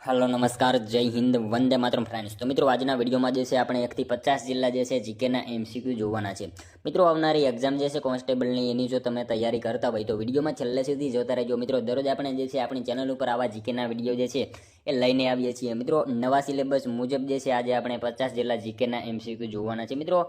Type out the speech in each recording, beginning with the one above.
Hello नमस्कार जय Hind Vande Mataram friends. तो मित्रों आज विडियो में આપણે 1 થી 50 जिल्ला जीके एमसीक्यू જોવાના છે। મિત્રો આવનારી એક્ઝામ જે છે કોન્સ્ટેબલની એની જો તમે તૈયારી કરતા હોય તો વિડિયોમાં છેલ્લે સુધી જોતા રહેજો। મિત્રો દરરોજ આપણે જે છે આપણી ચેનલ ઉપર આવા જીકેના વિડિયો જે છે એ લઈને આવીએ છીએ। મિત્રો નવા સિલેબસ મુજબ જે છે આજે આપણે 50 जिल्ला જીકેના એમસીક્યુ જોવાના છે। મિત્રો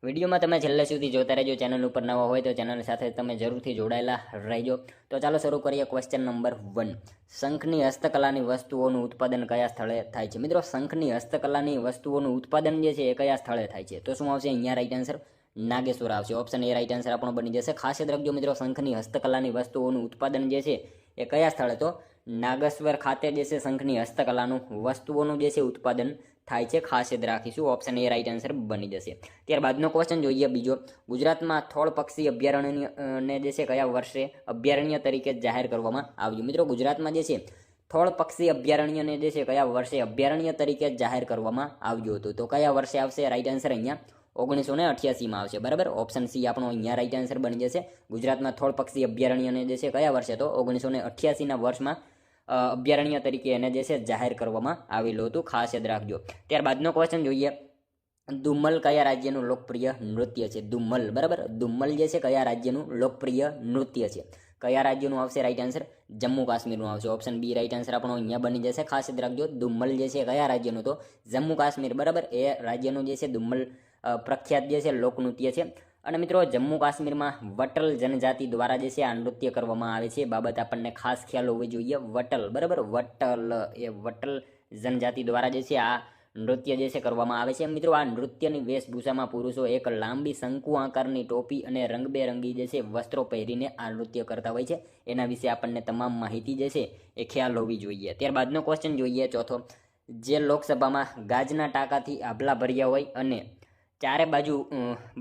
વિડીયો में તમે છેલ્લે સુધી જોતા રહેજો। ચેનલ ઉપર નવા હોય તો ચેનલ સાથે તમે જરૂરથી જોડાયેલા રહેજો। તો ચાલો શરૂ કરીએ। ક્વેશ્ચન નંબર 1, શંખની હસ્તકલાની વસ્તુઓનું ઉત્પાદન કયા સ્થળે થાય છે? મિત્રો શંખની હસ્તકલાની વસ્તુઓનું ઉત્પાદન જે છે એ કયા સ્થળે થાય છે? તો શું આવશે અહીંયા રાઈટ આન્સર? નાગેશ્વર આવશે। ઓપ્શન એ રાઈટ આન્સર આપણો બની જશે। ખાસ યાદ રાખજો મિત્રો, શંખની હસ્તકલાની વસ્તુઓનું ઉત્પાદન જે છે એ કયા સ્થળે? તો નાગેશ્વર ખાતે જે છે શંખની હસ્તકલાનું વસ્તુઓનું જે છે ઉત્પાદન થાય છે। ખાસ યાદ રાખીશું। ઓપ્શન એ રાઈટ આન્સર બની જશે। ત્યારબાદનો ક્વેશ્ચન જોઈએ બીજો, ગુજરાતમાં થોળ પક્ષી અભયારણ્યને જે છે કયા વર્ષે અભયારણ્ય તરીકે જાહેર કરવામાં આવ્યું? મિત્રો ગુજરાતમાં જે છે થોળ પક્ષી અભયારણ્યને જે છે કયા વર્ષે અભયારણ્ય તરીકે જાહેર કરવામાં આવ્યું હતું? તો કયા વર્ષે આવશે રાઈટ આન્સર? અહીંયા 1988 આવશે। બરાબર, ઓપ્શન સી આપણો અહીંયા રાઈટ આન્સર બની જશે। ગુજરાતમાં થોળ પક્ષી અભયારણ્યને જે છે કયા વર્ષે? તો 1988ના વર્ષમાં અભયારણ્ય તરીકે એને જે છે જાહેર કરવામાં આવેલું હતું। ખાસ યાદ રાખજો। ત્યારબાદનો ક્વેશ્ચન જોઈએ, ધુમ્મલ કયા રાજ્યનું લોકપ્રિય નૃત્ય છે? ધુમ્મલ, બરાબર, ધુમ્મલ જે છે કયા રાજ્યનું લોકપ્રિય નૃત્ય છે? કયા રાજ્યનું આવશે રાઈટ આન્સર? જમ્મુ કાશ્મીરનું આવશે। ઓપ્શન બી રાઈટ આન્સર આપણો અહીંયા બની જશે। ખાસ યાદ રાખજો, ધુમ્મલ જે છે કયા રાજ્યનું? તો જમ્મુ કાશ્મીર, બરાબર, એ રાજ્યનું જે છે ધુમ્મલ પ્રખ્યાત જે છે લોકનૃત્ય છે। અને મિત્રો જમ્મુ કાશ્મીરમાં વટલ જનજાતિ દ્વારા જે છે આ નૃત્ય કરવામાં આવે છે। બાબત આપણને ખાસ ખ્યાલ હોવી જોઈએ। વટલ, બરાબર, વટલ એ વટલ જનજાતિ દ્વારા જે છે આ નૃત્ય જે છે કરવામાં આવે છે। મિત્રો આ નૃત્યની વેશભૂષામાં પુરુષો એક લાંબી શંકુ આકારની ટોપી અને રંગબેરંગી જે છે વસ્ત્રો પહેરીને આ નૃત્ય કરતા હોય છે। એના વિશે આપણને તમામ માહિતી જે છે એ ખ્યાલ હોવી જોઈએ। ત્યારબાદનો ક્વેશ્ચન જોઈએ ચોથો, જે લોકસભામાં ગાજના ટાંકાથી આભલા ભર્યા હોય અને ચારે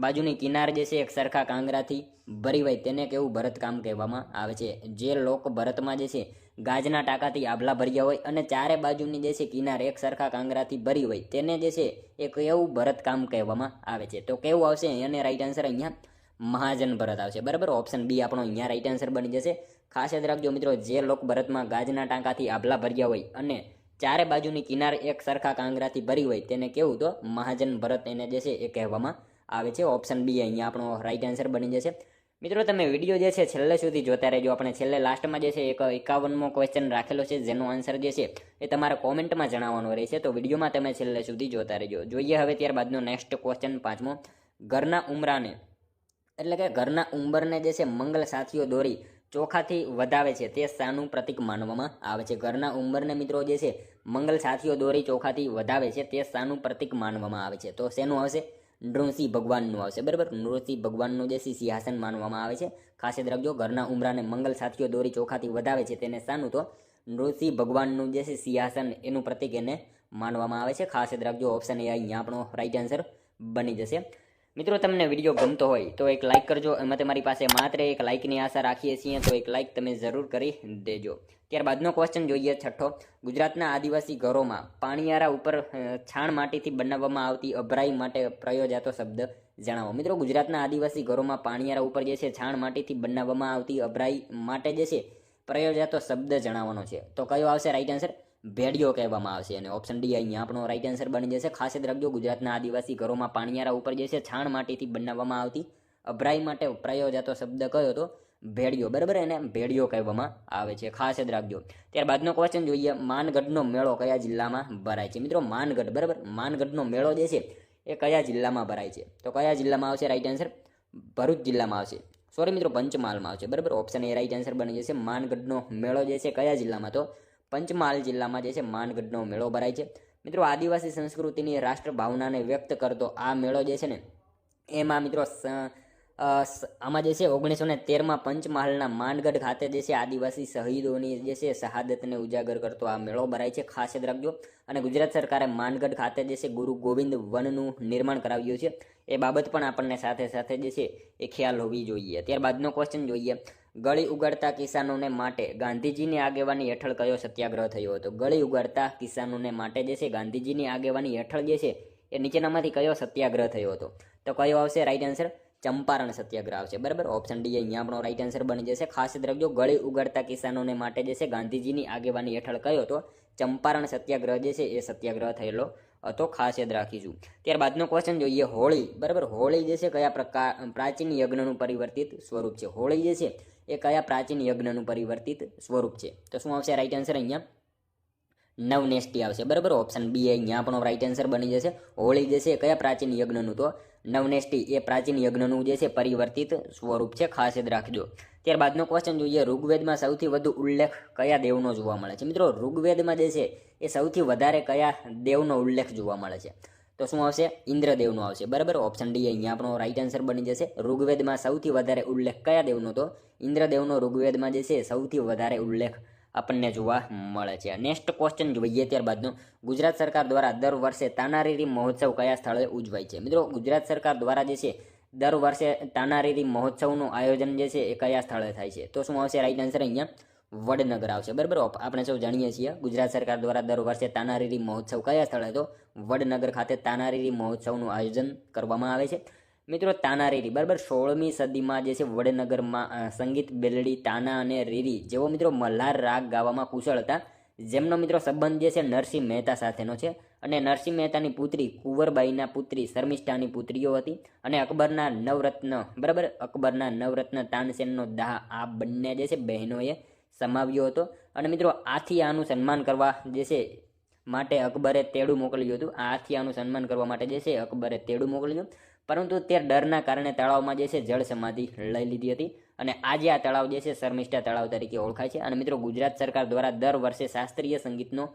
બાજુની કિનાર જે છે એક સરખા કાંગરાથી ભરી હોય તેને કેવું ભરતકામ કહેવામાં આવે છે? જે લોક ભરતમાં જે છે ગાજના ટાંકાથી આભલા ભર્યા હોય અને ચારે બાજુની જે છે કિનાર એક સરખા કાંગરાથી ભરી હોય તેને જે છે એ કેવું ભરતકામ કહેવામાં આવે છે? તો કેવું આવશે? અને રાઈટ આન્સર અહીંયા મહાજન ભરત આવશે। બરાબર, ઓપ્શન બી આપણો અહીંયા રાઈટ આન્સર બની જશે। ખાસ યાદ રાખજો મિત્રો, જે લોક ભરતમાં ગાજના ટાંકાથી આભલા ભર્યા હોય અને ચારે બાજુની કિનાર એક સરખા કાંગરાથી ભરી હોય તેને કેવું? તો મહાજન ભરત એને જે છે એ કહેવામાં આવે છે। ઓપ્શન બી અહીંયા આપણો રાઈટ આન્સર બની જશે। મિત્રો તમે વિડીયો જે છે છેલ્લે સુધી જોતા રહેજો। આપણે છેલ્લે લાસ્ટમાં જે છે એક 51મો ક્વેશ્ચન રાખેલો છે જેનો આન્સર જે છે એ તમારે કોમેન્ટમાં જણાવવાનો રહેશે। તો વિડીયોમાં તમે છેલ્લે સુધી જોતા રહેજો। જોઈએ હવે ત્યારબાદનો નેક્સ્ટ ક્વેશ્ચન 5મો, ઘરના ઉંબરાને એટલે કે ઘરના ઉંબરને જે છે મંગલ સાથીઓ દોરી ચોખાથી વધાવે છે તે શાનું પ્રતીક માનવામાં આવે છે? ઘરના ઉંબરને મિત્રો જે છે મંગલ સાથીઓ દોરી ચોખાથી વધાવે છે તે શાનું પ્રતીક માનવામાં આવે છે? તો શેનું આવશે? નૃસિંહ ભગવાનનું આવશે। બરાબર, નૃસિંહ ભગવાનનું જે સિંહાસન માનવામાં આવે છે। ખાસ યાદ રાખજો, ઘરના ઉંબરાને મંગલ સાથીઓ દોરી ચોખાથી વધાવે છે તેને શાનું? તો નૃસિંહ ભગવાનનું જે છે સિંહાસન એનું પ્રતીક એને માનવામાં આવે છે। ખાસ યાદ રાખજો, ઓપ્શન એ અહીંયા આપણો રાઈટ આન્સર બની જશે। મિત્રો તમને વિડીયો ગમતો હોય તો એક લાઇક કરજો। એમાં તમારી પાસે માત્ર એક લાઇકની આશા રાખીએ છીએ, તો એક લાઇક તમે જરૂર કરી દેજો। ત્યારબાદનો ક્વેશ્ચન જોઈએ છઠ્ઠો, ગુજરાતના આદિવાસી ઘરોમાં પાણીયારા ઉપર છાણ માટીથી બનાવવામાં આવતી અભરાઈ માટે પ્રયોજાતો શબ્દ જણાવો। મિત્રો ગુજરાતના આદિવાસી ઘરોમાં પાણીયારા ઉપર જે છે છાણ માટીથી બનાવવામાં આવતી અભરાઈ માટે જે છે પ્રયોજાતો શબ્દ જણાવવાનો છે। તો કયો આવશે રાઈટ આન્સર? ભેડિયો કહેવામાં આવશે। અને ઓપ્શન ડી અહીંયા આપણો રાઈટ આન્સર બની જશે। ખાસ યાદ રાખજો, ગુજરાતના આદિવાસી ઘરોમાં પાણીયારા ઉપર જે છે છાણ માટીથી બનાવવામાં આવતી અભરાઈ માટે પ્રયોજાતો શબ્દ કયો? તો ભેડિયો, બરાબર, એને ભેડિયો કહેવામાં આવે છે। ખાસ યાદ રાખજો। ત્યારબાદનો ક્વેશ્ચન જોઈએ, માનગઢનો મેળો કયા જિલ્લામાં ભરાય છે? મિત્રો માનગઢ, બરાબર, માનગઢનો મેળો જે છે એ કયા જિલ્લામાં ભરાય છે? તો કયા જિલ્લામાં આવશે રાઈટ આન્સર? ભરૂચ જિલ્લામાં આવશે। સોરી મિત્રો, પંચમહાલમાં આવશે। બરાબર, ઓપ્શન એ રાઈટ આન્સર બની જશે। માનગઢનો મેળો જે છે કયા જિલ્લામાં? તો પંચમહાલ જિલ્લામાં જે છે માનગઢનો મેળો ભરાય છે। મિત્રો આદિવાસી સંસ્કૃતિની રાષ્ટ્રભાવનાને વ્યક્ત કરતો આ મેળો જે છે ને એમાં મિત્રો આમાં જે છે 1913માં પંચમહાલના માનગઢ ખાતે જે છે આદિવાસી શહીદોની જે છે શહાદતને ઉજાગર કરતો આ મેળો ભરાય છે। ખાસ યાદ રાખજો। અને ગુજરાત સરકારે માનગઢ ખાતે જે છે ગુરુ ગોવિંદ વનનું નિર્માણ કરાવ્યું છે, એ બાબત પણ આપણને સાથે સાથે જે છે એ ખ્યાલ હોવી જોઈએ। ત્યારબાદનો ક્વેશ્ચન જોઈએ, ગળી ઉગાડતા કિસાનોને માટે ગાંધીજીની આગેવાની હેઠળ કયો સત્યાગ્રહ થયો હતો? ગળી ઉગાડતા કિસાનોને માટે જે છે ગાંધીજીની આગેવાની હેઠળ જે છે એ નીચેનામાંથી કયો સત્યાગ્રહ થયો હતો? તો કયો આવશે રાઈટ આન્સર? ચંપારણ સત્યાગ્રહ આવશે, બરાબર. ઓપ્શન ડી અહીંયા આપણો રાઈટ આન્સર બની જશે. ખાસ યાદ રાખજો, ગળી ઉગાડતા કિસાનોને માટે જે છે ગાંધીજીની આગેવાની હેઠળ કયો હતો? ચંપારણ સત્યાગ્રહ જે છે એ સત્યાગ્રહ થયેલો હતો. ખાસ યાદ રાખીશું. ત્યારબાદનો ક્વેશ્ચન જોઈએ, હોળી, બરાબર. હોળી જે છે કયા પ્રાચીન યજ્ઞનું પરિવર્તિત સ્વરૂપ છે? હોળી જે છે એ કયા પ્રાચીન યજ્ઞનું પરિવર્તિત સ્વરૂપ છે? તો શું આવશે રાઈટ આન્સર? અહીંયા નવનેષ્ટિ આવશે, બરાબર. ઓપ્શન બી અહીંયા આપણો રાઈટ આન્સર બની જશે. હોળી જે છે એ કયા પ્રાચીન યજ્ઞનું? તો નવનેષ્ટિ એ પ્રાચીન યજ્ઞનું જે છે પરિવર્તિત સ્વરૂપ છે. ખાસ યાદ રાખજો. ત્યારબાદનો ક્વેશ્ચન જોઈએ, ઋગ્વેદમાં સૌથી વધુ ઉલ્લેખ કયા દેવનો જોવા મળે છે? મિત્રો, ઋગ્વેદમાં જે છે એ સૌથી વધારે કયા દેવનો ઉલ્લેખ જોવા મળે છે? તો શું આવશે? ઇન્દ્રદેવનો આવશે, બરાબર. ઓપ્શન ડી અહીંયા આપણો રાઈટ આન્સર બની જશે. ઋગ્વેદમાં સૌથી વધારે ઉલ્લેખ કયા દેવનો? તો ઇન્દ્રદેવનો ઋગ્વેદમાં જે છે સૌથી વધારે ઉલ્લેખ આપણને જોવા મળે છે. નેક્સ્ટ ક્વેશ્ચન જોઈએ ત્યારબાદનો, ગુજરાત સરકાર દ્વારા દર વર્ષે તાનારીરી મહોત્સવ કયા સ્થળે ઉજવાય છે? મિત્રો, ગુજરાત સરકાર દ્વારા જે છે દર વર્ષે તાનારીરી મહોત્સવનું આયોજન જે છે એ કયા સ્થળે થાય છે? તો શું આવશે રાઈટ આન્સર? અહીંયા વડનગર આવશે, બરાબર. આપણે સૌ જાણીએ છીએ ગુજરાત સરકાર દ્વારા દર વર્ષે તાનારીરી મહોત્સવ કયા સ્થળે? તો વડનગર ખાતે તાનારીરી મહોત્સવનું આયોજન કરવામાં આવે છે. મિત્રો, તાનારીરી, બરાબર, 16મી સદીમાં જે છે વડનગરમાં સંગીત બેલડી, તાના અને રીરી જેવો મિત્રો મલ્હાર રાગ ગાવામાં કુશળ હતા, જેમનો મિત્રો સંબંધ જે છે નરસિંહ મહેતા સાથેનો છે. અને નરસિંહ મહેતાની પુત્રી કુંવરબાઈના પુત્રી શર્મિષ્ઠાની પુત્રીઓ હતી. અને અકબરના નવરત્ન, બરાબર, અકબરના નવરત્ન તાનસેનનો દાહ આ બંને જે છે બહેનોએ સમાવ્યો હતો. અને મિત્રો, આથી આનું સન્માન કરવા જે છે માટે અકબરે તેડું મોકલ્યું હતું. આથી આનું સન્માન કરવા માટે જે છે અકબરે તેડું મોકલ્યું, પરંતુ તે ડરના કારણે તળાવમાં જે છે જળ સમાધિ લઈ લીધી હતી. અને આજે આ તળાવ જે છે શર્મિષ્ઠા તળાવ તરીકે ઓળખાય છે. અને મિત્રો, ગુજરાત સરકાર દ્વારા દર વર્ષે શાસ્ત્રીય સંગીતનો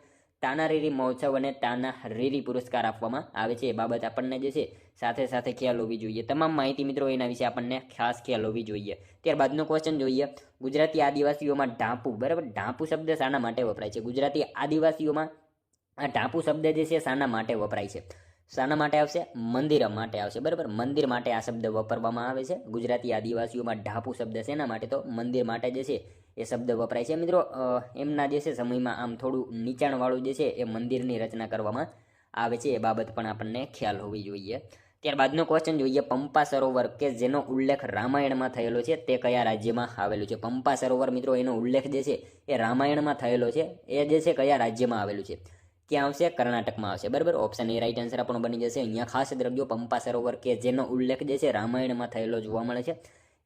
તાનારીરી મહોત્સવ અને તાનારીરી પુરસ્કાર આપવામાં આવે છે. એ બાબત આપણને જે છે સાથે સાથે ખ્યાલ હોવી જોઈએ. તમામ માહિતી મિત્રો એના વિશે આપણને ખાસ ખ્યાલ હોવી જોઈએ. ત્યારબાદનો ક્વેશ્ચન જોઈએ, ગુજરાતી આદિવાસીઓમાં ઢાંપુ, બરાબર, ઢાંપુ શબ્દ શાના માટે વપરાય છે? ગુજરાતી આદિવાસીઓમાં આ ઢાંપુ શબ્દ જે છે શાના માટે વપરાય છે? શાના માટે આવશે? મંદિર માટે આવશે, બરાબર. મંદિર માટે આ શબ્દ વાપરવામાં આવે છે. ગુજરાતી આદિવાસીઓમાં ઢાંપુ શબ્દ શેના માટે? તો મંદિર માટે જે છે એ શબ્દ વપરાય છે. મિત્રો, એમના જે છે સમયમાં આમ થોડું નીચાણવાળું જે છે એ મંદિરની રચના કરવામાં આવે છે. એ બાબત પણ આપણને ખ્યાલ હોવી જોઈએ. ત્યારબાદનો ક્વેશ્ચન જોઈએ, પંપા સરોવર કે જેનો ઉલ્લેખ રામાયણમાં થયેલો છે તે કયા રાજ્યમાં આવેલું છે? પંપા સરોવર મિત્રો એનો ઉલ્લેખ જે છે એ રામાયણમાં થયેલો છે. એ જે છે કયા રાજ્યમાં આવેલું છે? ક્યાં આવશે? કર્ણાટકમાં આવશે, બરાબર. ઓપ્શન એ રાઈટ આન્સર આપણો બની જશે. અહીંયા ખાસ દ્રવ્યો પંપા સરોવર કે જેનો ઉલ્લેખ જે છે રામાયણમાં થયેલો જોવા મળે છે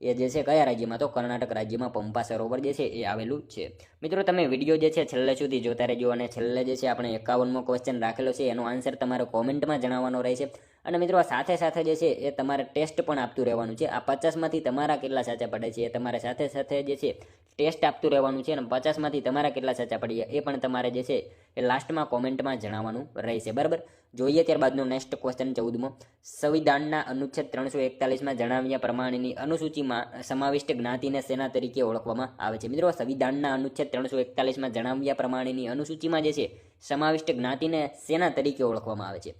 એ જે છે કયા રાજ્યમાં? તો કર્ણાટક રાજ્યમાં પંપા સરોવર જે છે એ આવેલું છે. મિત્રો, તમે વિડીયો જે છે છેલ્લે સુધી જોતા રહેજો. અને છેલ્લે જે છે આપણે 51મો ક્વેશ્ચન રાખેલો છે એનો આન્સર તમારે કોમેન્ટમાં જણાવવાનો રહેશે. અને મિત્રો, સાથે સાથે જે છે એ તમારે ટેસ્ટ પણ આપતું રહેવાનું છે. આ 50માંથી તમારા કેટલા સાચા પડે છે એ તમારે સાથે સાથે જે છે ટેસ્ટ આપતું રહેવાનું છે. અને 50માંથી તમારા કેટલા સાચા પડ્યા એ પણ તમારે જે છે એ લાસ્ટમાં કોમેન્ટમાં જણાવવાનું રહેશે, બરાબર. જોઈએ ત્યારબાદનો નેક્સ્ટ ક્વેશ્ચન 14મો, સંવિધાનના અનુચ્છેદ 341માં જણાવ્યા પ્રમાણેની અનુસૂચિમાં સમાવિષ્ટ જ્ઞાતિને સેના તરીકે ઓળખવામાં આવે છે? મિત્રો, સંવિધાનના અનુચ્છેદ 341માં જણાવ્યા પ્રમાણેની અનુસૂચિમાં જે છે સમાવિષ્ટ જ્ઞાતિને સેના તરીકે ઓળખવામાં આવે છે?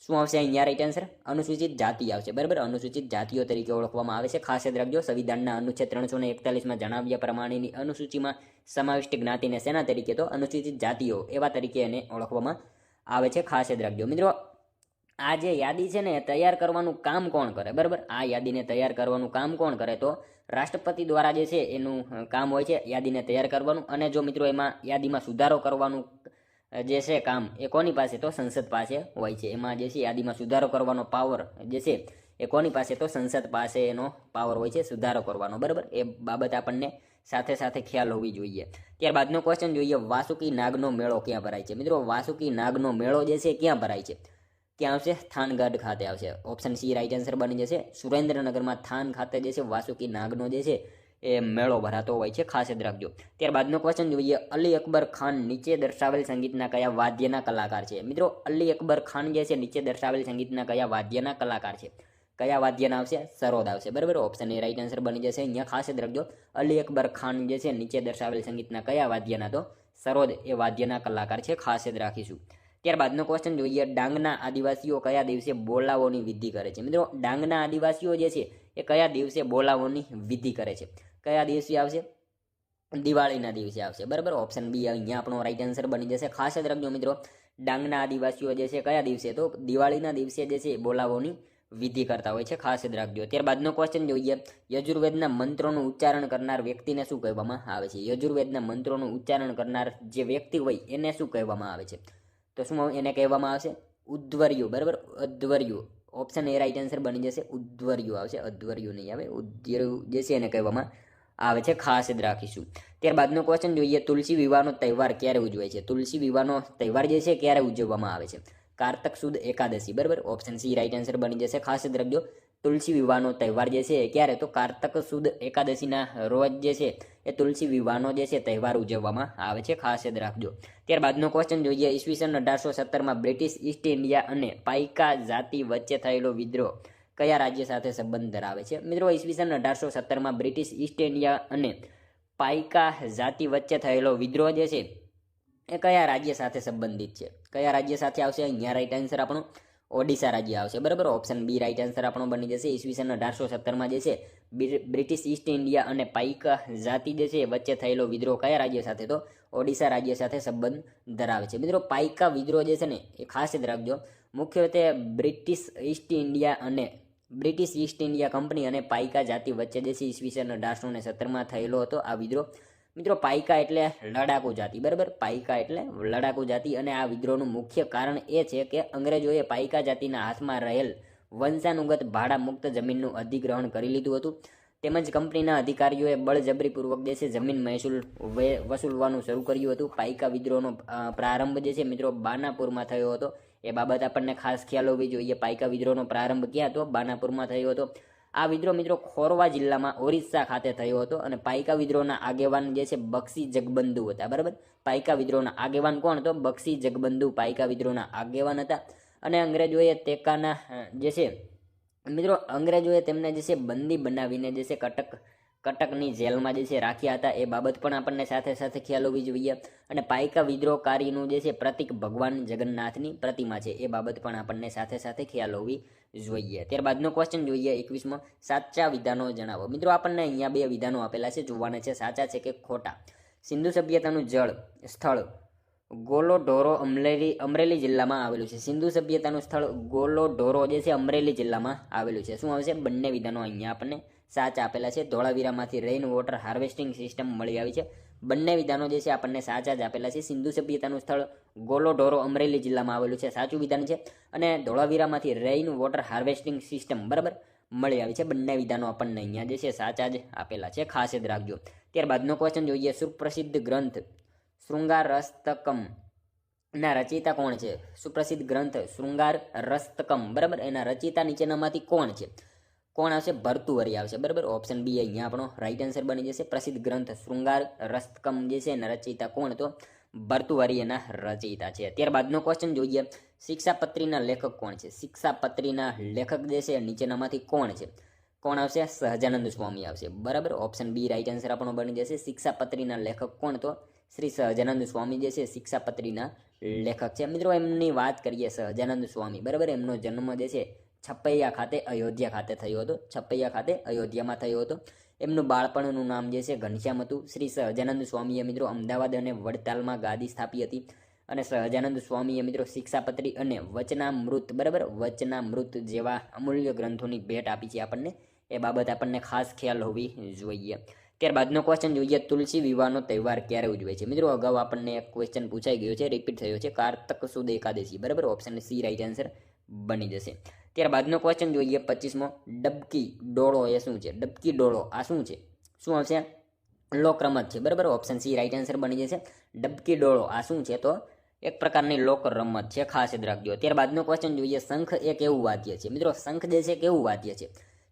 શું આવશે અહીંયા રાઈટ આન્સર? અનુસૂચિત જાતિ આવશે, બરાબર. અનુસૂચિત જાતિઓ તરીકે ઓળખવામાં આવે છે. ખાસ યાદ રાખજો, સંવિધાનના અનુચ્છેદ 341માં જણાવ્યા પ્રમાણેની અનુસૂચિમાં સમાવિષ્ટ જ્ઞાતિને સેના તરીકે? તો અનુસૂચિત જાતિઓ એવા તરીકે એને ઓળખવામાં આવે છે. ખાસ યાદ રાખજો. મિત્રો, આ જે યાદી છે ને એ તૈયાર કરવાનું કામ કોણ કરે? બરાબર, આ યાદીને તૈયાર કરવાનું કામ કોણ કરે? તો રાષ્ટ્રપતિ દ્વારા જે છે એનું કામ હોય છે યાદીને તૈયાર કરવાનું. અને જો મિત્રો એમાં યાદીમાં સુધારો કરવાનું જે છે કામ એ કોની પાસે? તો સંસદ પાસે હોય છે. એમાં જે છે યાદીમાં સુધારો કરવાનો પાવર જે છે એ કોની પાસે? તો સંસદ પાસે એનો પાવર હોય છે સુધારો કરવાનો, બરાબર. એ બાબત આપણને સાથે સાથે ખ્યાલ હોવી જોઈએ. ત્યારબાદનો ક્વેશ્ચન જોઈએ, વાસુકી નાગનો મેળો ક્યાં ભરાય છે? મિત્રો, વાસુકી નાગનો મેળો જે છે ક્યાં ભરાય છે? ક્યાં આવશે? થાનગઢ ખાતે આવશે. ઓપ્શન સી રાઈટ આન્સર બની જશે. સુરેન્દ્રનગરમાં થાન ખાતે જે છે વાસુકી નાગનો જે છે એ મેળો ભરાતો હોય છે. ખાસ યાદ રાખજો. ત્યારબાદનો ક્વેશ્ચન જોઈએ, અલી અકબર ખાન નીચે દર્શાવેલ સંગીતના કયા વાદ્યના કલાકાર છે? મિત્રો, અલી અકબર ખાન જે છે નીચે દર્શાવેલ સંગીતના કયા વાદ્યના કલાકાર છે? કયા વાદ્યના આવશે? સરોદ આવશે, બરાબર. ઓપ્શન એ રાઈટ આન્સર બની જશે. અહીંયા ખાસ યાદ રાખજો, અલી અકબર ખાન જે છે નીચે દર્શાવેલ સંગીતના કયા વાદ્યના? તો સરોદ એ વાદ્યના કલાકાર છે. ખાસ યાદ રાખીશું. ત્યારબાદનો ક્વેશ્ચન જોઈએ, ડાંગના આદિવાસીઓ કયા દિવસે બોલાવોની વિધિ કરે છે? મિત્રો, ડાંગના આદિવાસીઓ જે છે એ કયા દિવસે બોલાવોની વિધિ કરે છે? કયા દિવસે આવશે? દિવાળીના દિવસે આવશે, બરાબર. ઓપ્શન બી અહીંયા આપણો રાઈટ આન્સર બની જશે. ખાસ યાદ રાખજો મિત્રો, ડાંગના આદિવાસીઓ જે છે કયા દિવસે? તો દિવાળીના દિવસે જે છે બોલાવોની વિધિ કરતા હોય છે, ખાસ યાદ રાખજો. ત્યારબાદનો ક્વેશ્ચન જોઈએ, યજુર્વેદના મંત્રોનું ઉચ્ચારણ કરનાર વ્યક્તિને શું કહેવામાં આવે છે? યજુર્વેદના મંત્રોનું ઉચ્ચારણ કરનાર જે વ્યક્તિ હોય એને શું કહેવામાં આવે છે? તો શું એને કહેવામાં આવશે? ઉદ્ધવર્યુ. બરાબર, અધ્વર્યુ. ઓપ્શન એ રાઈટ આન્સર બની જશે. ઉદ્ધવર્યુ આવશે, અધ્વર્યુ નહીં આવે. ઉદ્ધર્યુ જે છે એને કહેવામાં આવે છે, ખાસ યાદ રાખીશું. ત્યારબાદનો ક્વેશ્ચન જોઈએ, તુલસી વિવાહનો તહેવાર ક્યારે ઉજવાય છે? તુલસી વિવાહનો તહેવાર જે છે ક્યારે ઉજવવામાં આવે છે? કારતક સુદ એકાદશી. બરાબર, ઓપ્શન સી રાઈટ આન્સર બની જશે. ખાસ યાદ રાખજો, તુલસી વિવાહનો તહેવાર જે છે ક્યારે? તો કારતક સુદ એકાદશીના રોજ જે છે એ તુલસી વિવાહનો જે છે તહેવાર ઉજવવામાં આવે છે, ખાસ યાદ રાખજો. ત્યારબાદનો ક્વેશ્ચન જોઈએ, ઈસવીસન 1817માં બ્રિટિશ ઈસ્ટ ઇન્ડિયા અને પાઈકા જાતિ વચ્ચે થયેલો વિદ્રોહ કયા રાજ્ય સાથે સંબંધ ધરાવે છે? મિત્રો, ઈસવીસન 1817માં બ્રિટિશ ઈસ્ટ ઇન્ડિયા અને પાઈકા જાતિ વચ્ચે થયેલો વિદ્રોહ જે છે એ કયા રાજ્ય સાથે સંબંધિત છે? કયા રાજ્ય સાથે આવશે? અહીંયા રાઈટ આન્સર આપણો ઓડિશા રાજ્ય આવશે. બરાબર, ઓપ્શન બી રાઈટ આન્સર આપણો બની જશે. ઈસવીસન 1817માં જે છે બ્રિટિશ ઈસ્ટ ઇન્ડિયા અને પાઈકા જાતિ જે છે વચ્ચે થયેલો વિદ્રોહ કયા રાજ્ય સાથે? તો ઓડિશા રાજ્ય સાથે સંબંધ ધરાવે છે. મિત્રો, પાઈકા વિદ્રોહ જે છે ને એ ખાસ યાદ રાખજો, મુખ્યત્વે બ્રિટિશ ઈસ્ટ ઇન્ડિયા કંપની અને પાઈકા જાતિ વચ્ચે જે છે ઈસવીસન 1817માં થયેલો હતો આ વિદ્રોહ. મિત્રો, પાઈકા એટલે લડાકુ જાતિ. બરાબર, પાઈકા એટલે લડાકુ જાતિ. અને આ વિદ્રોહનું મુખ્ય કારણ એ છે કે અંગ્રેજોએ પાઈકા જાતિના હાથમાં રહેલ વંશાનુગત ભાડા મુક્ત જમીનનું અધિગ્રહણ કરી લીધું હતું. તેમજ કંપનીના અધિકારીઓએ બળજબરીપૂર્વક જે છે જમીન મહેસૂલ વસૂલવાનું શરૂ કર્યું હતું. પાઈકા વિદ્રોહનો પ્રારંભ જે છે મિત્રો બાનાપુરમાં થયો હતો. એ બાબત આપણને ખાસ ખ્યાલ હોવી જોઈએ. પાઈકા વિદ્રોહનો પ્રારંભ ક્યાં હતો? બાનાપુરમાં થયો હતો. આ વિદ્રોહ મિત્રો ખોરવા જિલ્લામાં ઓરિસ્સા ખાતે થયો હતો. અને પાઈકા વિદ્રોહના આગેવાન જે છે બક્ષી જગબંધુ હતા. બરાબર, પાઈકા વિદ્રોહના આગેવાન કોણ હતો? બક્ષી જગબંધુ પાઈકા વિદ્રોહના આગેવાન હતા. અને અંગ્રેજોએ તેકાના જે છે મિત્રો અંગ્રેજોએ તેમને જે છે બંદી બનાવીને જે છે કટકની જેલમાં જે છે રાખ્યા હતા. એ બાબત પણ આપણને સાથે સાથે ખ્યાલ હોવી જોઈએ. અને પાઈકા વિદ્રોહકારીનું જે છે પ્રતિક ભગવાન જગન્નાથની પ્રતિમા છે. એ બાબત પણ આપણને સાથે સાથે ખ્યાલ હોવી જોઈએ. ત્યારબાદનો ક્વેશ્ચન જોઈએ 21માં, સાચા વિધાનો જણાવો. મિત્રો, આપણને અહીંયા બે વિધાનો આપેલા છે, જોવાના છે સાચા છે કે ખોટા. સિંધુ સભ્યતાનું જળ સ્થળ ગોલોઢોરો અમરેલી જિલ્લામાં આવેલું છે. સિંધુ સભ્યતાનું સ્થળ ગોલોઢોરો જે છે અમરેલી જિલ્લામાં આવેલું છે. શું આવશે? બંને વિધાનો અહીંયા આપણને સાચા આપેલા છે. ધોળાવીરામાંથી રેઇન વોટર હાર્વેસ્ટિંગ સિસ્ટમ મળી આવી છે. બંને વિધાનો જે છે આપણને સાચા જ આપેલા છે. સિંધુ સભ્યતાનું સ્થળ ગોલોઢોરો અમરેલી જિલ્લામાં આવેલું છે, સાચું વિધાન છે. અને ધોળાવીરામાંથી રેઇન વોટર હાર્વેસ્ટિંગ સિસ્ટમ બરાબર મળી આવી છે. બંને વિધાનો આપણને અહીંયા જે છે સાચા જ આપેલા છે, ખાસ યાદ રાખજો. ત્યારબાદનો ક્વેશ્ચન જોઈએ, સુપ્રસિદ્ધ ગ્રંથ શૃંગાર રસ્તકમ ના રચયિતા કોણ છે? સુપ્રસિદ્ધ ગ્રંથ શૃંગાર રસ્તકમ બરાબર એના રચયિતા નીચેનામાંથી કોણ છે? કોણ આવશે? ભર્તુહરિ આવશે. બરાબર, ઓપ્શન બી અહીંયા આપણો રાઈટ આન્સર બની જશે. પ્રસિદ્ધ ગ્રંથ શૃંગાર રસ્તકમ જે છે એના રચયિતા કોણ? તો ભર્તુહરિ એના રચયિતા છે. ત્યારબાદનો ક્વેશ્ચન જોઈએ, શિક્ષાપત્રીના લેખક કોણ છે? શિક્ષાપત્રીના લેખક જે છે નીચેનામાંથી કોણ છે? કોણ આવશે? સહજાનંદ સ્વામી આવશે. બરાબર, ઓપ્શન બી રાઈટ આન્સર આપણો બની જશે. શિક્ષાપત્રીના લેખક કોણ? તો શ્રી સહજાનંદ સ્વામી જે છે શિક્ષાપત્રીના લેખક છે. મિત્રો, એમની વાત કરીએ સહજાનંદ સ્વામી બરાબર, એમનો જન્મ જે છે છપૈયા ખાતે અયોધ્યા ખાતે થયો હતો. છપૈયા ખાતે અયોધ્યામાં થયો હતો. એમનું બાળપણનું નામ જે છે ઘનશ્યામ હતું. શ્રી સહજાનંદ સ્વામીએ મિત્રો અમદાવાદ અને વડતાલમાં ગાદી સ્થાપી હતી. અને સહજાનંદ સ્વામીએ મિત્રો શિક્ષાપત્રી અને વચનામૃત બરાબર વચનામૃત જેવા અમૂલ્ય ગ્રંથોની ભેટ આપી છે આપણને. એ બાબત આપણને ખાસ ખ્યાલ હોવી જોઈએ. ત્યારબાદનો ક્વેશ્ચન જોઈએ, તુલસી વિવાહનો તહેવાર ક્યારે ઉજવાય છે? મિત્રો, અગાઉ આપણને એક ક્વેશ્ચન પૂછાઈ ગયો છે, રિપીટ થયો છે, કારતક સુદ એકાદશી બરાબર, ઓપ્શન સી રાઈટ આન્સર બની જશે. ત્યારબાદનો ક્વેશ્ચન જોઈએ 25મો, ડબકી ડોળો એ શું છે? ડબકી ડોળો આ શું છે? શું આવશે? લોકરમત છે. બરાબર, ઓપ્શન સી રાઈટ આન્સર બની જશે. ડબકી ડોળો આ શું છે? તો એક પ્રકારની લોક રમત છે, ખાસ યાદ રાખજો. ત્યારબાદનો ક્વેશ્ચન જોઈએ, શંખ એ કેવું વાદ્ય છે? મિત્રો, શંખ જે છે કેવું વાદ્ય છે?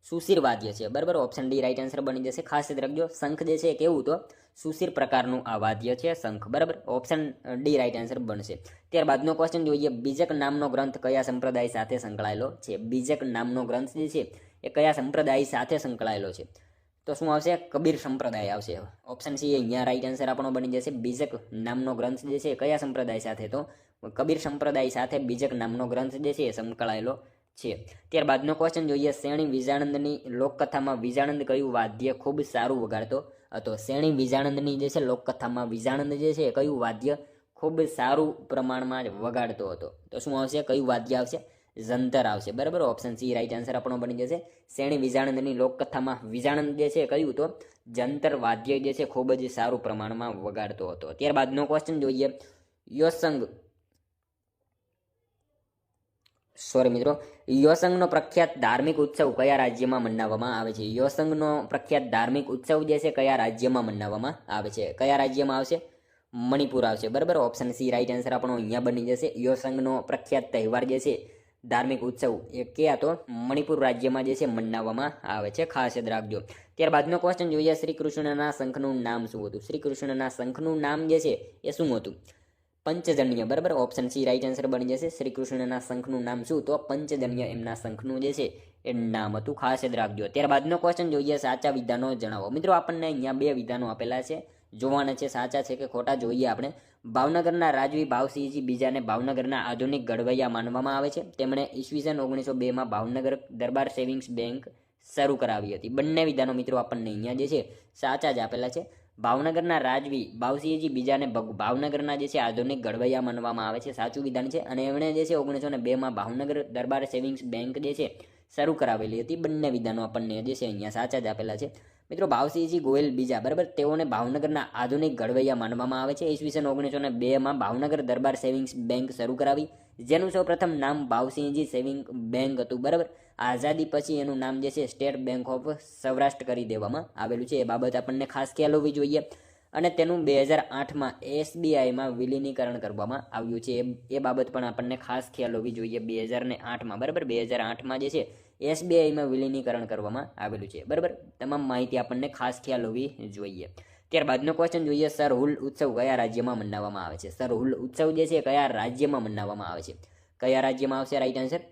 સુશીર વાદ્ય છે. બરાબર, ઓપ્શન ડી રાઈટ આન્સર બની જશે. ખાસ યાદ રાખજો, શંખ જે છે કેવું? તો સુશીર પ્રકારનું આ વાદ્ય છે શંખ. બરાબર, ઓપ્શન ડી રાઈટ આન્સર બનશે. ત્યારબાદનો ક્વેશ્ચન જોઈએ, બીજક નામનો ગ્રંથ કયા સંપ્રદાય સાથે સંકળાયેલો છે? બીજક નામનો ગ્રંથ જે છે એ કયા સંપ્રદાય સાથે સંકળાયેલો છે? તો શું આવશે? કબીર સંપ્રદાય આવશે. ઓપ્શન સી અહીંયા રાઈટ આન્સર આપણો બની જશે. બીજક નામનો ગ્રંથ જે છે કયા સંપ્રદાય સાથે? તો કબીર સંપ્રદાય સાથે બીજક નામનો ગ્રંથ જે છે એ સંકળાયેલો છે. ત્યારબાદનો ક્વેશ્ચન જોઈએ, શેણી વિજાણંદની લોકકથામાં વિજાણંદ કયું વાદ્ય ખૂબ સારું વગાડતો હતો? શેણી વિજાણંદની જે છે લોકકથામાં વિજાણંદ જે છે કયું વાદ્ય ખૂબ સારું પ્રમાણમાં વગાડતો હતો? તો શું આવશે? કયું વાદ્ય આવશે? જંતર આવશે, બરાબર. ઓપ્શન સી રાઈટ આન્સર આપણો બની જશે. શેણી વિજાણંદની લોકકથામાં વિજાણંદ જે છે કહ્યું તો જંતર વાદ્ય જે છે ખૂબ જ સારું પ્રમાણમાં વગાડતો હતો. ત્યારબાદનો ક્વેશ્ચન જોઈએ. યોસંગનો પ્રખ્યાત ધાર્મિક ઉત્સવ કયા રાજ્યમાં મનાવવામાં આવે છે? યોસંગનો પ્રખ્યાત ધાર્મિક ઉત્સવ જે છે કયા રાજ્યમાં મનાવવામાં આવે છે? કયા રાજ્યમાં આવશે? મણિપુર આવશે, બરાબર. ઓપ્શન સી રાઈટ આન્સર આપણો અહીંયા બની જશે. યોસંગનો પ્રખ્યાત તહેવાર જે છે ધાર્મિક ઉત્સવ એ ક્યાં તો મણિપુર રાજ્યમાં જે છે મનાવવામાં આવે છે, ખાસ યાદ રાખજો. ત્યારબાદનો ક્વેશ્ચન જોઈએ. શ્રી કૃષ્ણના શંખનું નામ શું હતું? શ્રી કૃષ્ણના શંખનું નામ જે છે એ શું હતું? પંચજન્ય, બરાબર. ઓપ્શન સી રાઈટ આન્સર બની જશે. શ્રી કૃષ્ણના શંખનું નામ શું? તો પંચજન્ય એમના શંખનું જે છે એ નામ હતું, ખાસ યાદ રાખજો. ત્યારબાદનો ક્વેશ્ચન જોઈએ. સાચા વિધાનો જણાવો. મિત્રો આપણને અહીંયા 2 વિધાનો આપેલા છે, જોવાના છે સાચા છે કે ખોટા જોઈએ આપણે. ભાવનગરના રાજવી ભાવસિંહજી બીજાને ભાવનગરના આધુનિક ઘડવૈયા માનવામાં આવે છે. તેમણે ઈસવીસન 1902માં ભાવનગર દરબાર સેવિંગ્સ બેંક શરૂ કરાવી હતી. બંને વિધાનો મિત્રો આપણને અહીંયા જે છે સાચા જ આપેલા છે. ભાવનગરના રાજવી ભાવસિંહજી બીજાને ભાવનગરના જે છે આધુનિક ઘડવૈયા માનવામાં આવે છે, સાચું વિધાન છે. અને એમણે જે છે 1902માં ભાવનગર દરબાર સેવિંગ્સ બેંક જે છે શરૂ કરાવેલી હતી. બંને વિધાનો આપણને જે છે અહીંયા સાચા જ આપેલા છે. મિત્રો ભાવસિંહજી ગોયલ બીજા, બરાબર, તેઓને ભાવનગરના આધુનિક ઘડવૈયા માનવામાં આવે છે. ઈસવીસન 1902માં ભાવનગર દરબાર સેવિંગ્સ બેંક શરૂ કરાવી, જેનું સૌપ્રથમ નામ ભાવસિંહજી સેવિંગ બેંક હતું, બરાબર. આઝાદી પછી એનું નામ જે છે સ્ટેટ બેંક ઓફ સૌરાષ્ટ્ર કરી દેવામાં આવેલું છે. એ બાબત આપણને ખાસ ખ્યાલ હોવી જોઈએ. અને તેનું 2008માં SBIમાં વિલીનીકરણ કરવામાં આવ્યું છે. એ બાબત પણ આપણને ખાસ ખ્યાલ હોવી જોઈએ. 2008માં, બરાબર, 2008માં જે છે SBIમાં વિલીનીકરણ કરવામાં આવેલું છે, બરાબર. તમામ માહિતી આપણને ખાસ ખ્યાલ હોવી જોઈએ. ત્યારબાદનો ક્વેશ્ચન જોઈએ. સરહુલ ઉત્સવ કયા રાજ્યમાં મનાવવામાં આવે છે? સરહુલ ઉત્સવ જે છે કયા રાજ્યમાં મનાવવામાં આવે છે? કયા રાજ્યમાં આવશે રાઈટ આન્સર?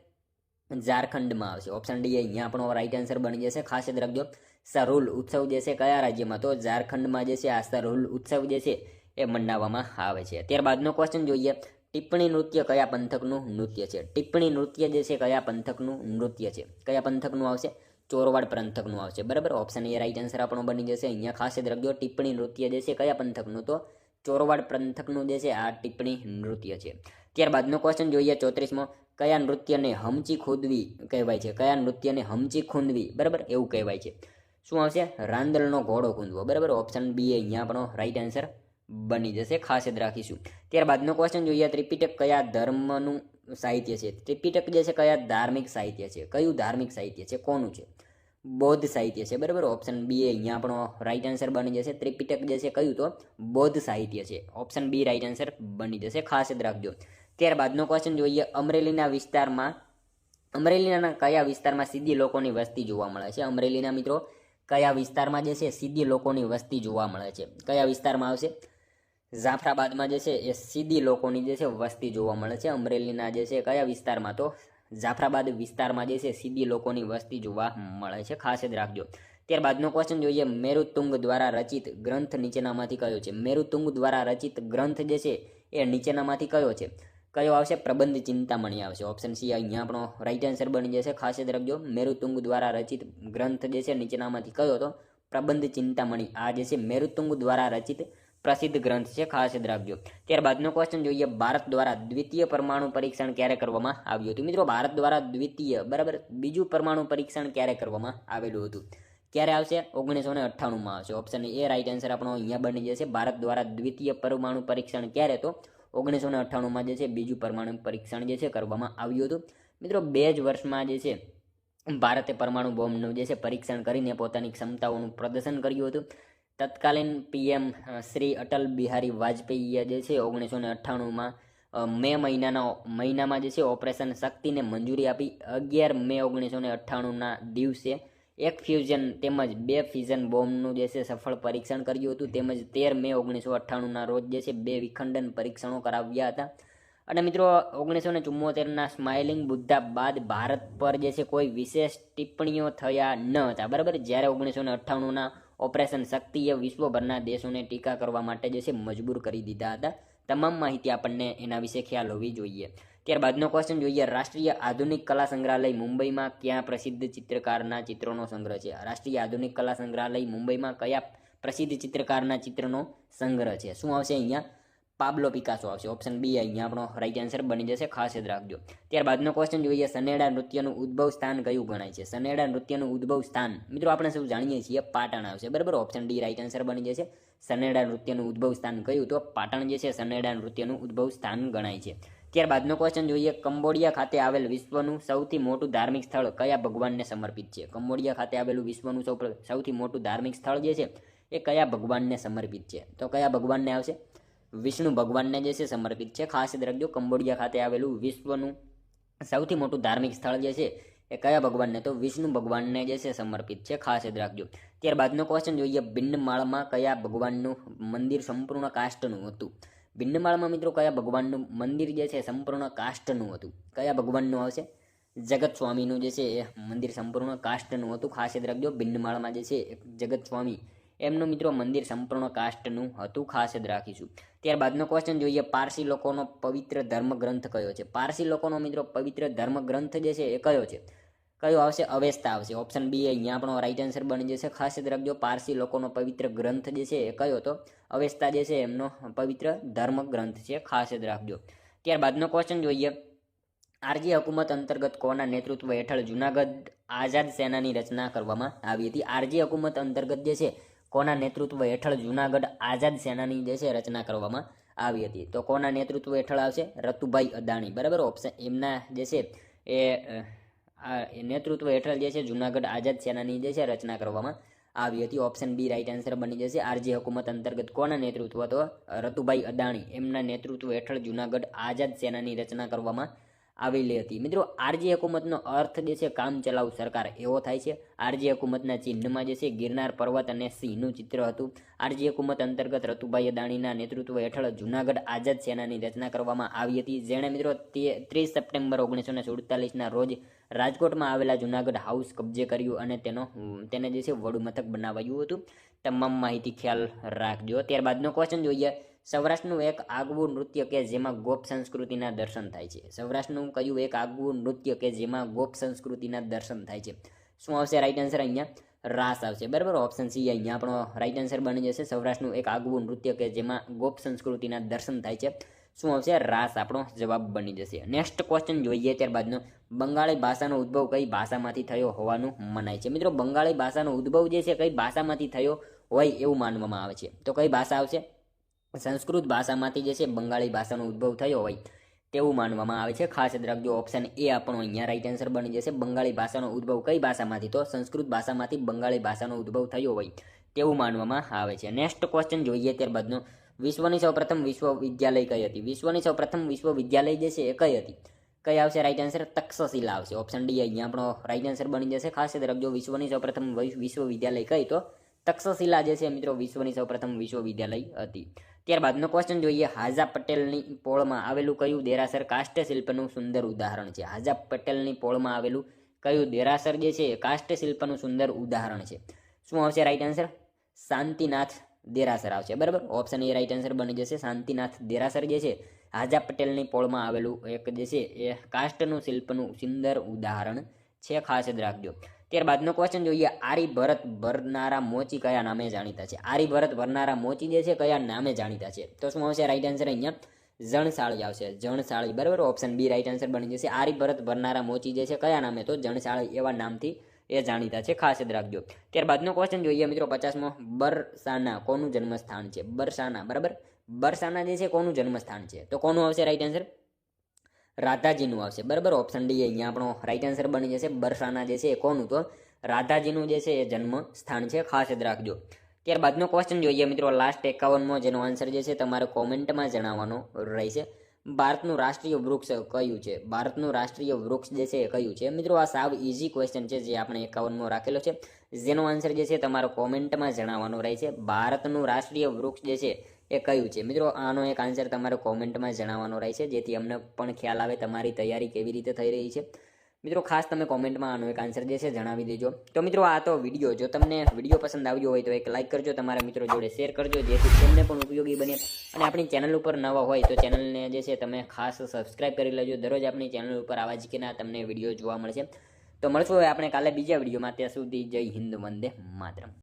ઝારખંડમાં આવશે. ઓપ્શન ડી અહીંયા આપણો રાઈટ આન્સર બની જશે, ખાસ યાદ રાખજો. સરહુલ ઉત્સવ જે છે કયા રાજ્યમાં? તો ઝારખંડમાં જે છે આ સરહુલ ઉત્સવ જે છે એ મનાવવામાં આવે છે. ત્યારબાદનો ક્વેશ્ચન જોઈએ. ટિપ્પણી નૃત્ય કયા પંથકનું નૃત્ય છે? ટિપ્પણી નૃત્ય જે છે કયા પંથકનું નૃત્ય છે? કયા પંથકનું આવશે? ચોરવાડ પંથકનું આવશે, બરાબર. ઓપ્શન એ રાઈટ આન્સર આપણો બની જશે. અહીંયા ખાસ યાદ રાખજો. ટિપ્પણી નૃત્ય જે છે કયા પંથકનું? તો ચોરવાડ પંથકનું જે છે આ ટિપ્પણી નૃત્ય છે. ત્યારબાદનો ક્વેશ્ચન જોઈએ. 34મો. કયા નૃત્યને હમચી ખોદવી કહેવાય છે? કયા નૃત્યને હમચી ખૂંદવી, બરાબર, એવું કહેવાય છે? શું આવશે? રાંદલનો ઘોડો ખૂંદવો, બરાબર. ઓપ્શન બી અહીંયા આપણો રાઈટ આન્સર બની જશે, ખાસ યાદ રાખીશું. ત્યારબાદનો ક્વેશ્ચન જોઈએ. ત્રિપિટક કયા ધર્મનું સાહિત્ય છે? ત્રિપિટક જે છે કયા ધાર્મિક સાહિત્ય છે? કયું ધાર્મિક સાહિત્ય છે? કોનું છે? બૌદ્ધ સાહિત્ય છે, બરાબર. ઓપ્શન બી અહીંયા આપણો રાઈટ આન્સર બની જશે. ત્રિપિટક જે છે કયું? તો બૌદ્ધ સાહિત્ય છે. ઓપ્શન બી રાઈટ આન્સર બની જશે, ખાસ યાદ રાખજો. ત્યારબાદનો ક્વેશ્ચન જોઈએ. અમરેલીના કયા વિસ્તારમાં સીધી લોકોની વસ્તી જોવા મળે છે? અમરેલીના મિત્રો કયા વિસ્તારમાં જે છે સીધી લોકોની વસ્તી જોવા મળે છે? કયા વિસ્તારમાં આવશે? જાફરાબાદમાં જે છે એ સીધી લોકોની જે છે વસ્તી જોવા મળે છે. અમરેલીના જે છે કયા વિસ્તારમાં? તો જાફરાબાદ વિસ્તારમાં જે છે સીધી લોકોની વસ્તી જોવા મળે છે, ખાસ યાદ રાખજો. ત્યારબાદનો ક્વેશ્ચન જોઈએ. મેરુતુંગ દ્વારા રચિત ગ્રંથ નીચેનામાંથી કયો છે? મેરુતુંગ દ્વારા રચિત ગ્રંથ જે છે એ નીચેનામાંથી કયો છે? કયો આવશે? પ્રબંધ ચિંતામણી આવશે. ઓપ્શન સી અહીંયા આપણો રાઈટ આન્સર બની જશે, ખાસ યાદ રાખજો. મેરુતુંગ દ્વારા રચિત ગ્રંથ જે છે નીચેનામાંથી કયો? તો પ્રબંધ ચિંતામણી. આ જે છે મેરુતુંગ દ્વારા રચિત પ્રસિદ્ધ ગ્રંથ છે, ખાસ યાદ રાખજો. ત્યારબાદનો ક્વેશ્ચન જોઈએ. ભારત દ્વારા દ્વિતીય પરમાણુ પરીક્ષણ ક્યારે કરવામાં આવ્યું હતું? મિત્રો ભારત દ્વારા દ્વિતીય, બરાબર, બીજું પરમાણુ પરીક્ષણ ક્યારે કરવામાં આવેલું હતું? ક્યારે આવશે? 1998માં આવશે. ઓપ્શન એ રાઈટ આન્સર આપણો અહીંયા બની જશે. ભારત દ્વારા દ્વિતીય પરમાણુ પરીક્ષણ ક્યારે? તો 1998માં જે છે બીજું પરમાણુ પરીક્ષણ જે છે કરવામાં આવ્યું હતું. મિત્રો 2 જ વર્ષમાં જે છે ભારતે પરમાણુ બોમ્બનું જે છે પરીક્ષણ કરીને પોતાની ક્ષમતાઓનું પ્રદર્શન કર્યું હતું. તત્કાલીન PM શ્રી અટલ બિહારી વાજપેયીએ જે છે 1998માં મે મહિનામાં જે છે ઓપરેશન શક્તિને મંજૂરી આપી. 11 મે 1998ના દિવસે એક ફ્યુઝન તેમજ 2 ફિઝન બોમ્બનું જે છે સફળ પરીક્ષણ કર્યું હતું. તેમજ 13 મે 1998ના રોજ જે છે 2 વિખંડન પરીક્ષણો કરાવ્યા હતા. અને મિત્રો 1974ના સ્માઇલિંગ બુદ્ધા બાદ ભારત પર જે છે કોઈ વિશેષ ટિપ્પણીઓ થયા ન હતા, બરાબર. જ્યારે 1998ના ઓપરેશન શક્તિએ વિશ્વભરના દેશોને ટીકા કરવા માટે જે છે મજબૂર કરી દીધા હતા. તમામ માહિતી આપણને એના વિશે ખ્યાલ હોવી જોઈએ. ત્યારબાદનો ક્વેશ્ચન જોઈએ. રાષ્ટ્રીય આધુનિક કલા સંગ્રહાલય મુંબઈમાં ક્યાં પ્રસિદ્ધ ચિત્રકારના ચિત્રોનો સંગ્રહ છે? રાષ્ટ્રીય આધુનિક કલા સંગ્રહાલય મુંબઈમાં કયા પ્રસિદ્ધ ચિત્રકારના ચિત્રનો સંગ્રહ છે? શું આવશે અહીંયા? પાબ્લો પિકાસો આવશે. ઓપ્શન બી અહીંયા આપણો રાઈટ આન્સર બની જશે, ખાસ યાદ રાખજો. ત્યારબાદનો ક્વેશ્ચન જોઈએ, સનેડા નૃત્યનું ઉદ્ભવ સ્થાન કયું ગણાય છે? સનેડા નૃત્યનું ઉદ્ભવ સ્થાન મિત્રો આપણે સૌ જાણીએ છીએ પાટણ આવશે, બરાબર. ઓપ્શન ડી રાઈટ આન્સર બની જશે. સનેડા નૃત્યનું ઉદ્ભવ સ્થાન કયું? તો પાટણ જે છે સનેડા નૃત્યનું ઉદ્ભવ સ્થાન ગણાય છે. ત્યારબાદનો ક્વેશ્ચન જોઈએ, કંબોડિયા ખાતે આવેલ વિશ્વનું સૌથી મોટું ધાર્મિક સ્થળ કયા ભગવાનને સમર્પિત છે? કંબોડિયા ખાતે આવેલું વિશ્વનું સૌથી મોટું ધાર્મિક સ્થળ જે છે એ કયા ભગવાનને સમર્પિત છે? તો કયા ભગવાનને આવશે? વિષ્ણુ ભગવાનને જે છે સમર્પિત છે. ખાસ યાદ રાખજો, કંબોડિયા ખાતે આવેલું વિશ્વનું સૌથી મોટું ધાર્મિક સ્થળ જે છે એ કયા ભગવાનને? તો વિષ્ણુ ભગવાનને જે છે સમર્પિત છે. ખાસ યાદ રાખજો. ત્યારબાદનો ક્વેશ્ચન જોઈએ, ભિન્નમાળમાં કયા ભગવાનનું મંદિર સંપૂર્ણ કાષ્ટનું હતું? ભિન્નમાળમાં મિત્રો કયા ભગવાનનું મંદિર જે છે સંપૂર્ણ કાષ્ટનું હતું? કયા ભગવાનનું આવશે? જગત સ્વામીનું જે છે એ મંદિર સંપૂર્ણ કાષ્ટનું હતું. ખાસ યાદ રાખજો, ભિન્નમાળમાં જે છે જગત સ્વામી એમનું મિત્રો મંદિર સંપૂર્ણ કાષ્ટનું હતું. ખાસ યાદ રાખીશું. ત્યારબાદનો ક્વેશ્ચન જોઈએ, પારસી લોકોનો પવિત્ર ધર્મ ગ્રંથ કયો છે? પારસી લોકોનો મિત્રો પવિત્ર ધર્મ ગ્રંથ જે છે એ કયો છે? કયો આવશે? અવેસ્તા આવશે. ઓપ્શન બી અહીંયા આપણો રાઈટ આન્સર બની જશે. ખાસ યાદ રાખજો, પારસી લોકોનો પવિત્ર ગ્રંથ જે છે એ કયો? તો અવેસ્તા જે છે એમનો પવિત્ર ધર્મ ગ્રંથ છે. ખાસ યાદ રાખજો. ત્યારબાદનો ક્વેશ્ચન જોઈએ, આરજી હુકુમત અંતર્ગત કોના નેતૃત્વ હેઠળ જૂનાગઢ આઝાદ સેનાની રચના કરવામાં આવી હતી? આરજી હુકુમત અંતર્ગત જે છે કોના નેતૃત્વ હેઠળ જૂનાગઢ આઝાદ સેનાની જે છે રચના કરવામાં આવી હતી? તો કોના નેતૃત્વ હેઠળ આવશે? રતુભાઈ અદાણી, બરાબર. ઓપ્શન એમના જે છે એ નેતૃત્વ હેઠળ જે છે જૂનાગઢ આઝાદ સેનાની જે છે રચના કરવામાં આવી હતી. ઓપ્શન બી રાઈટ આન્સર બની જશે. આરજી હુકુમત અંતર્ગત કોના નેતૃત્વ? તો રતુભાઈ અદાણી એમના નેતૃત્વ હેઠળ જૂનાગઢ આઝાદ સેનાની રચના કરવામાં આવેલી હતી. મિત્રો આરજી હુકુમતનો અર્થ જે છે કામ ચલાઉ સરકાર એવો થાય છે. આરજી હુકુમતના ચિહ્નમાં જે છે ગિરનાર પર્વત અને સિંહનું ચિત્ર હતું. આરજી હુકુમત અંતર્ગત રતુભાઈ અદાણીના નેતૃત્વ હેઠળ જૂનાગઢ આઝાદ સેનાની રચના કરવામાં આવી હતી, જેણે મિત્રો 30 સપ્ટેમ્બર 1947ના રોજ રાજકોટમાં આવેલા જૂનાગઢ હાઉસ કબજે કર્યું અને તેને જે છે વડુ મથક બનાવાયું હતું. તમામ માહિતી ખ્યાલ રાખજો. ત્યારબાદનો ક્વેશ્ચન જોઈએ, સૌરાષ્ટ્રનું એક આગવું નૃત્ય કે જેમાં ગોપ સંસ્કૃતિના દર્શન થાય છે? સૌરાષ્ટ્રનું કયું એક આગવું નૃત્ય કે જેમાં ગોપ સંસ્કૃતિના દર્શન થાય છે? શું આવશે રાઈટ આન્સર? અહીંયા રાસ આવશે, બરાબર. ઓપ્શન સી અહીંયા આપણો રાઈટ આન્સર બની જશે. સૌરાષ્ટ્રનું એક આગવું નૃત્ય કે જેમાં ગોપ સંસ્કૃતિના દર્શન થાય છે. શું આવશે? રાસ આપણો જવાબ બની જશે. નેક્સ્ટ ક્વેશ્ચન જોઈએ ત્યારબાદનો, બંગાળી ભાષાનો ઉદ્ભવ કઈ ભાષામાંથી થયો હોવાનું મનાય છે? મિત્રો બંગાળી ભાષાનો ઉદ્ભવ જે છે કઈ ભાષામાંથી થયો હોય એવું માનવામાં આવે છે? તો કઈ ભાષા આવશે? સંસ્કૃત ભાષામાંથી જે છે બંગાળી ભાષાનો ઉદ્ભવ થયો હોય તેવું માનવામાં આવે છે. ખાસ યાદ રાખજો, ઓપ્શન એ આપણો અહીંયા રાઈટ આન્સર બની જશે. બંગાળી ભાષાનો ઉદ્ભવ કઈ ભાષામાંથી? તો સંસ્કૃત ભાષામાંથી બંગાળી ભાષાનો ઉદ્ભવ થયો હોય તેવું માનવામાં આવે છે. નેક્સ્ટ ક્વેશ્ચન જોઈએ ત્યારબાદનો, વિશ્વની સૌપ્રથમ વિશ્વવિદ્યાલય કઈ હતી? વિશ્વની સૌપ્રથમ વિશ્વવિદ્યાલય જે છે એ કઈ હતી? કઈ આવશે રાઈટ આન્સર? તક્ષશિલા આવશે. ઓપ્શન ડી અહીંયા આપણો રાઈટ આન્સર બની જશે. ખાસ યાદ રાખજો, વિશ્વની સૌપ્રથમ વિશ્વવિદ્યાલય કઈ? તો તક્ષશિલા જે છે મિત્રો વિશ્વની સૌપ્રથમ વિશ્વવિદ્યાલય હતી. ત્યારબાદનો ક્વેશ્ચન જોઈએ, હાજા પટેલની પોળમાં આવેલું કયું દેરાસર કાષ્ઠ શિલ્પનું સુંદર ઉદાહરણ છે? હાજા પટેલની પોળમાં આવેલું કયું દેરાસર જે છે કાષ્ઠ શિલ્પનું સુંદર ઉદાહરણ છે? શું આવશે રાઈટ આન્સર? શાંતિનાથ દેરાસર આવશે, બરાબર. ઓપ્શન એ રાઈટ આન્સર બની જશે. શાંતિનાથ દેરાસર જે છે હાજા પટેલની પોળમાં આવેલું એક જે છે એ કાષ્ઠનું શિલ્પનું સુંદર ઉદાહરણ છે. ખાસ યાદ રાખજો. ત્યારબાદનો ક્વેશ્ચન જોઈએ, આરીભરત ભરનારા મોચી કયા નામે જાણીતા છે? આરીભરત ભરનારા મોચી જે છે કયા નામે જાણીતા છે? તો શું આવશે રાઈટ આન્સર? અહીંયા જણસાળી આવશે. જણસાળી, બરાબર. ઓપ્શન બી રાઈટ આન્સર બની જશે. આરીભરત ભરનારા મોચી જે છે કયા નામે? તો જણસાળી એવા નામથી એ જાણીતા છે. ખાસ યાદ રાખજો. ત્યારબાદનો ક્વેશ્ચન જોઈએ મિત્રો 50મો, બરસાના કોનું જન્મસ્થાન છે? બરસાના, બરાબર. બરસાના જે છે કોનું જન્મસ્થાન છે? તો કોનું આવશે રાઈટ આન્સર? રાધાજીનું આવશે, બરાબર. ઓપ્શન ડી અહીંયા આપણો રાઈટ આન્સર બની જશે. બરસાના જે છે એ કોનું? તો રાધાજીનું જે છે એ જન્મ સ્થાન છે. ખાસ યાદ રાખજો. ત્યારબાદનો ક્વેશ્ચન જોઈએ મિત્રો લાસ્ટ 51મો, જેનો આન્સર જે છે તમારે કોમેન્ટમાં જણાવવાનો રહેશે. ભારતનું રાષ્ટ્રીય વૃક્ષ કયું છે? ભારતનું રાષ્ટ્રીય વૃક્ષ જે છે એ કયું છે? મિત્રો આ સાવ ઇઝી ક્વેશ્ચન છે જે આપણે 51મો રાખેલો છે, જેનો આન્સર જે છે તમારે કોમેન્ટમાં જણાવવાનો રહેશે. ભારતનું રાષ્ટ્રીય વૃક્ષ જે છે એ કયું છે? મિત્રો આનો એક આન્સર તમારે કોમેન્ટમાં જણાવવાનો રહેશે, જેથી અમને પણ ખ્યાલ આવે તમારી તૈયારી કેવી રીતે થઈ રહી છે. મિત્રો ખાસ તમે કોમેન્ટમાં આનો એક આન્સર જે છે જણાવી દેજો. તો મિત્રો આ તો વિડીયો, જો તમને વિડીયો પસંદ આવ્યો હોય તો એક લાઇક કરજો, તમારા મિત્રો જોડે શેર કરજો, જેથી તેમને પણ ઉપયોગી બને. અને આપણી ચેનલ ઉપર નવા હોય તો ચેનલને જે છે તમે ખાસ સબસ્ક્રાઇબ કરી લેજો. દરરોજ આપણી ચેનલ ઉપર આવા જ કે ના તમને વિડીયો જોવા મળશે. તો મળશું હવે આપણે કાલે બીજા વિડીયોમાં. ત્યાં સુધી જય હિન્દ, વંદે માતરમ.